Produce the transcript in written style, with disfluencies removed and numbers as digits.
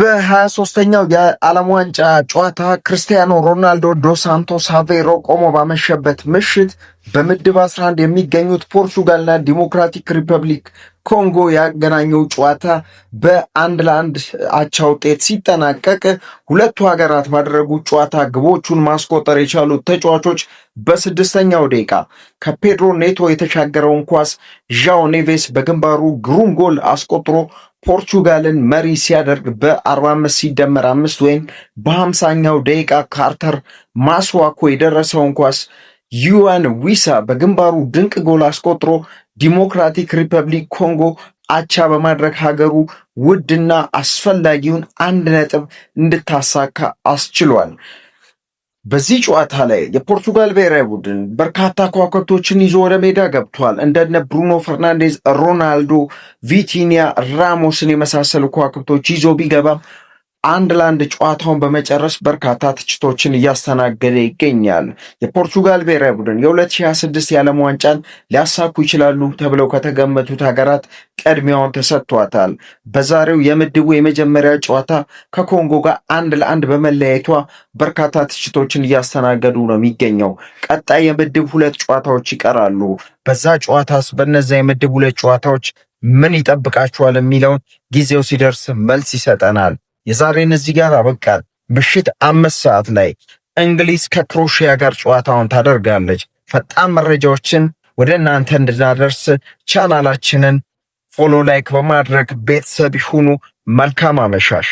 በ23ኛው የዓለም ዋንጫ ጨዋታ ክርስቲያኖ ሮናልዶ ዶስ ሳንቶስ አቬሮ ቆሞ ባመሸበት ምሽት በምድብ 11 የሚገኙት ፖርቹጋልና ዲሞክራቲክ ሪፐብሊክ ኮንጎ ያገናኘው ጨዋታ በ1-1 አቻ ውጤት ሲጠናቀቅ ሁለቱ ሀገራት ባደረጉት ጨዋታ ግቦቹን ማስቆጠር የቻሉት ተጫዋቾች በስድስተኛው ደቂቃ ከፔድሮ ኔቶ የተሻገረውን ኳስ ዣኦ ኔቬስ በግንባሩ ግሩም ጎል አስቆጥሮ ፖርቹጋልን መሪ ሲያደርግ በ45 ሲደመር 5 ወይም በ50ኛው ደቂቃ ካርተር ማስዋኮ የደረሰውን ኳስ ዩዋን ዊሳ በግንባሩ ድንቅ ጎል አስቆጥሮ ዲሞክራቲክ ሪፐብሊክ ኮንጎ አቻ በማድረግ ሀገሩ ውድና አስፈላጊውን 1 ነጥብ እንድታሳካ አስችሏል። በዚህ ጨዋታ ላይ የፖርቱጋል ብሔራዊ ቡድን በርካታ ከዋክብቶችን ይዞ ወደ ሜዳ ገብቷል። እንደነ ብሩኖ ፈርናንዴዝ፣ ሮናልዶ፣ ቪቲኒያ፣ ራሞስን የመሳሰሉ ከዋክብቶች ይዞ ቢገባም 1-1 ጨዋታውን በመጨረስ በርካታ ትችቶችን እያስተናገደ ይገኛል። የፖርቱጋል ብሔራዊ ቡድን የ2026 የዓለም ዋንጫን ሊያሳኩ ይችላሉ ተብለው ከተገመቱት ሀገራት ቅድሚያውን ተሰጥቷታል። በዛሬው የምድቡ የመጀመሪያ ጨዋታ ከኮንጎ ጋር 1-1 በመለያየቷ በርካታ ትችቶችን እያስተናገዱ ነው የሚገኘው። ቀጣይ የምድብ 2 ጨዋታዎች ይቀራሉ። በዛ ጨዋታስ በነዛ የምድብ 2 ጨዋታዎች ምን ይጠብቃቸዋል የሚለውን ጊዜው ሲደርስ መልስ ይሰጠናል። የዛሬን እዚህ ጋር አበቃል። ምሽት 5 ሰዓት ላይ እንግሊዝ ከክሮሺያ ጋር ጨዋታውን ታደርጋለች። ፈጣን መረጃዎችን ወደ እናንተ እንድናደርስ ቻናላችንን ፎሎ፣ ላይክ በማድረግ ቤተሰብ ይሁኑ። መልካም አመሻሽ።